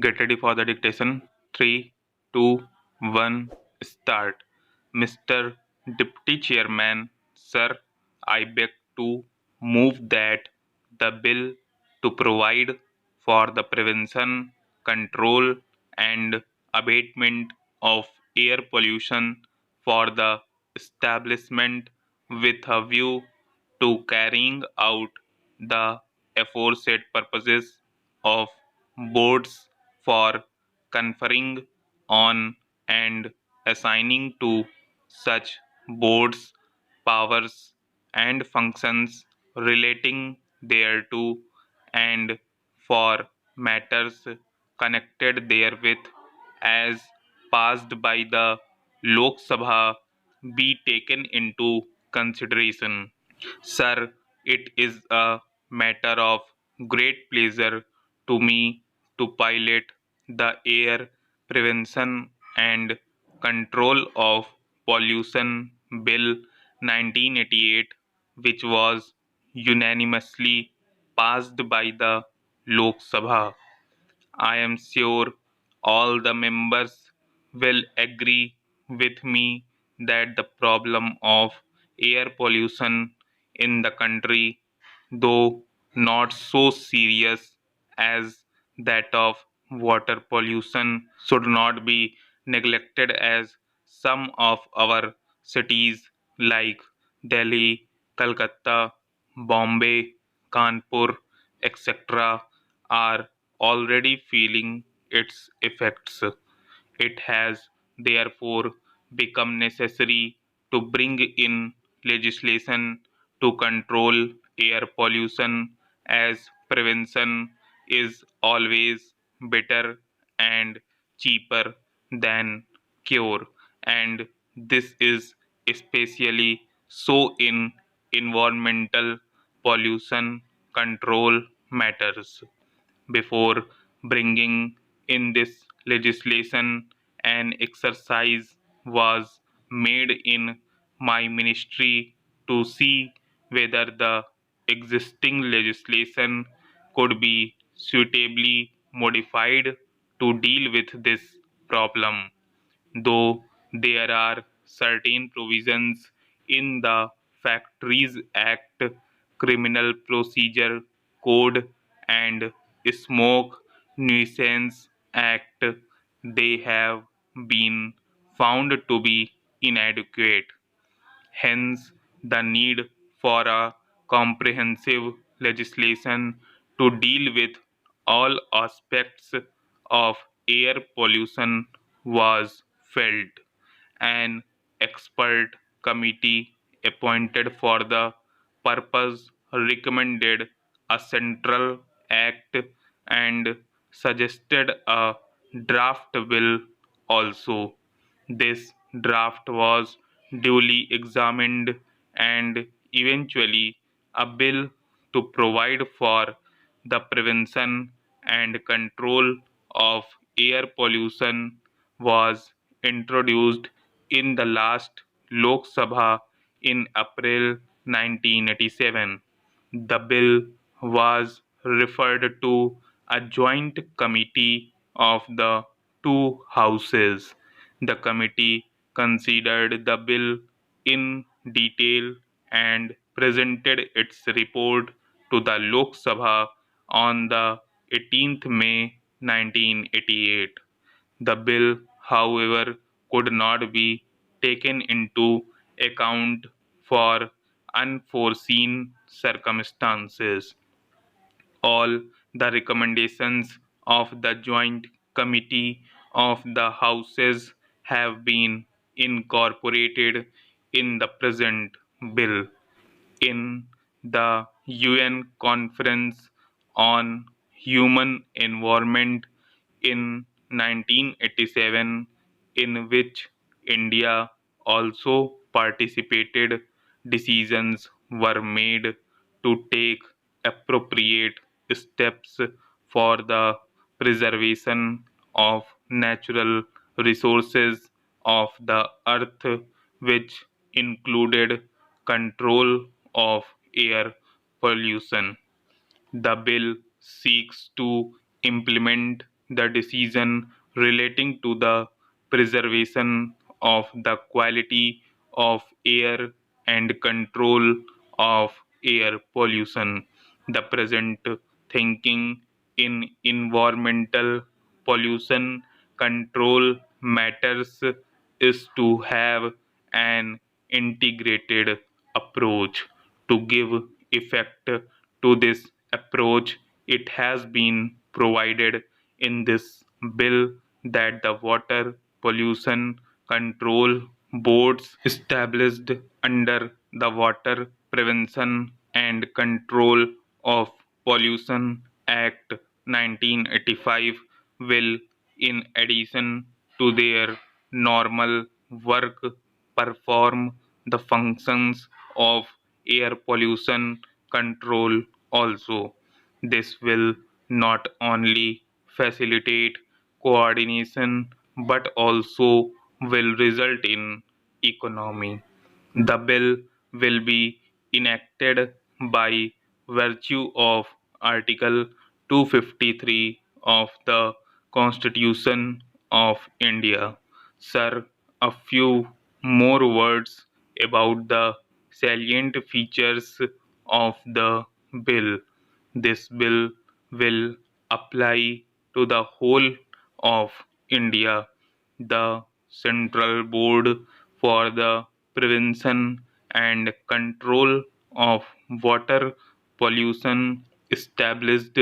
Get ready for the dictation. 3, 2, 1, start. Mr. Deputy Chairman, sir, I beg to move that the bill to provide for the prevention, control, and abatement of air pollution for the establishment with a view to carrying out the aforesaid purposes of boards for conferring on and assigning to such boards powers and functions relating thereto, and for matters connected therewith, as passed by the Lok Sabha, be taken into consideration. Sir, it is a matter of great pleasure to me to pilot the Air Prevention and Control of Pollution Bill 1988, which was unanimously passed by the Lok Sabha. I am sure all the members will agree with me that the problem of air pollution in the country, though not so serious as that of water pollution, should not be neglected, as some of our cities like Delhi, Calcutta, Bombay, Kanpur, etc., are already feeling its effects. It has therefore become necessary to bring in legislation to control air pollution, as prevention is always better and cheaper than cure, and this is especially so in environmental pollution control matters. Before bringing in this legislation, an exercise was made in my ministry to see whether the existing legislation could be suitably modified to deal with this problem. Though there are certain provisions in the Factories Act, Criminal Procedure Code, and Smoke Nuisance Act, they have been found to be inadequate. Hence, the need for a comprehensive legislation to deal with all aspects of air pollution was felt. An expert committee appointed for the purpose recommended a central act and suggested a draft bill also. This draft was duly examined, and eventually a bill to provide for the prevention and control of air pollution was introduced in the last Lok Sabha in April 1987. The bill was referred to a joint committee of the two houses. The committee considered the bill in detail and presented its report to the Lok Sabha on the 18th May 1988. The bill, however, could not be taken into account for unforeseen circumstances. All the recommendations of the Joint Committee of the Houses have been incorporated in the present bill. In the UN Conference on Human Environment in 1987, in which India also participated, decisions were made to take appropriate steps for the preservation of natural resources of the earth, which included control of air pollution. The bill seeks to implement the decision relating to the preservation of the quality of air and control of air pollution. The present thinking in environmental pollution control matters is to have an integrated approach. To give effect to this approach, it has been provided in this bill that the water pollution control boards established under the Water Prevention and Control of Pollution Act 1985 will, in addition to their normal work, perform the functions of air pollution control also. This will not only facilitate coordination but also will result in economy. The bill will be enacted by virtue of Article 253 of the Constitution of India. Sir, a few more words about the salient features of the bill. This bill will apply to the whole of India. The Central Board for the Prevention and Control of Water Pollution, established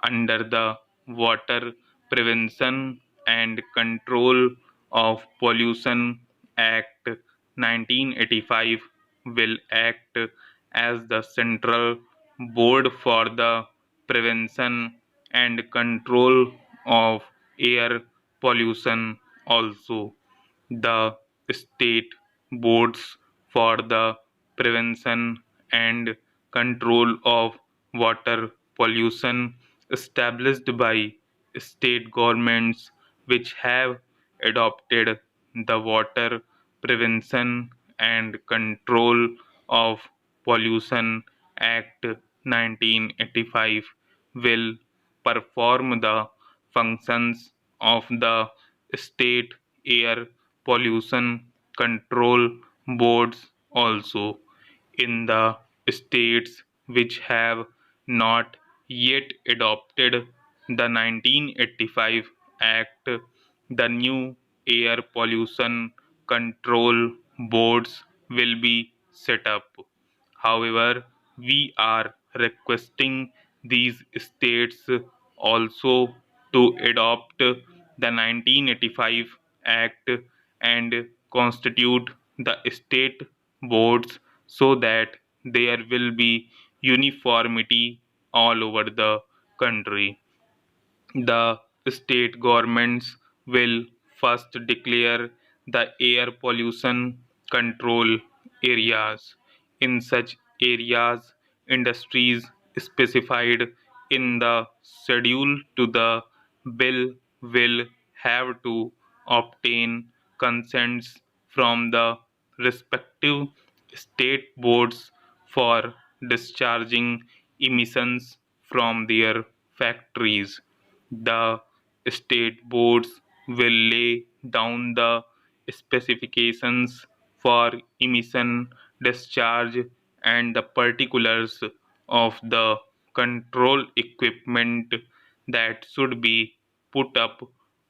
under the Water Prevention and Control of Pollution Act 1985, will act as the central board for the prevention and control of air pollution also. The state boards for the prevention and control of water pollution, established by state governments which have adopted the Water Prevention and Control of Pollution Act 1985, will perform the functions of the state air pollution control boards also. In the states which have not yet adopted the 1985 Act, the new air pollution control boards will be set up. However, we are requesting these states also to adopt the 1985 Act and constitute the state boards so that there will be uniformity all over the country. The state governments will first declare the air pollution control areas. In such areas, industries specified in the schedule to the bill will have to obtain consents from the respective state boards for discharging emissions from their factories. The state boards will lay down the specifications for emission discharge and the particulars of the control equipment that should be put up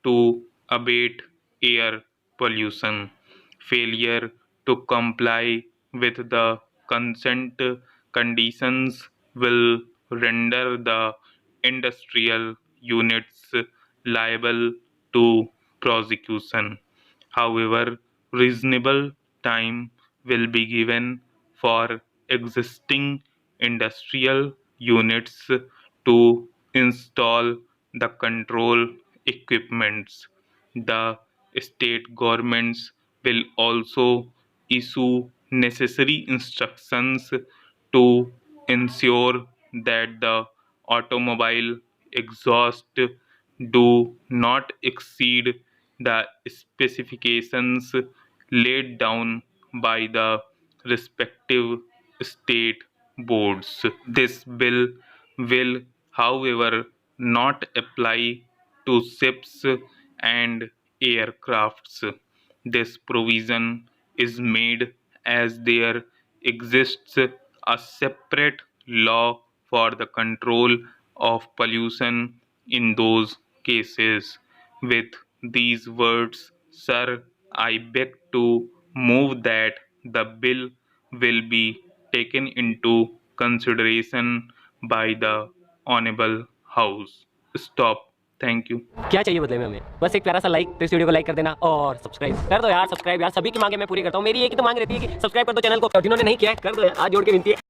to abate air pollution. Failure to comply with the consent conditions will render the industrial units liable to prosecution. However, reasonable time will be given for existing industrial units to install the control equipments. The state governments will also issue necessary instructions to ensure that the automobile exhaust do not exceed the specifications laid down by the respective state boards. This bill will, however, not apply to ships and aircrafts. This provision is made as there exists a separate law for the control of pollution in those cases. With these words, sir, I beg to move that the bill will be taken into consideration by the Honorable House. Stop. Thank you. क्या चाहिए बदले में हमें? बस एक प्यारा सा like, तो इस वीडियो को लाइक कर देना और सब्सक्राइब कर दो यार। सब्सक्राइब यार, सभी की मांगे मैं पूरी करता हूँ। मेरी एक ही तो मांग रहती है कि सब्सक्राइब कर दो चैनल को, जिन्होंने नहीं किया है कर दो यार, हाथ जोड़ के विनती है।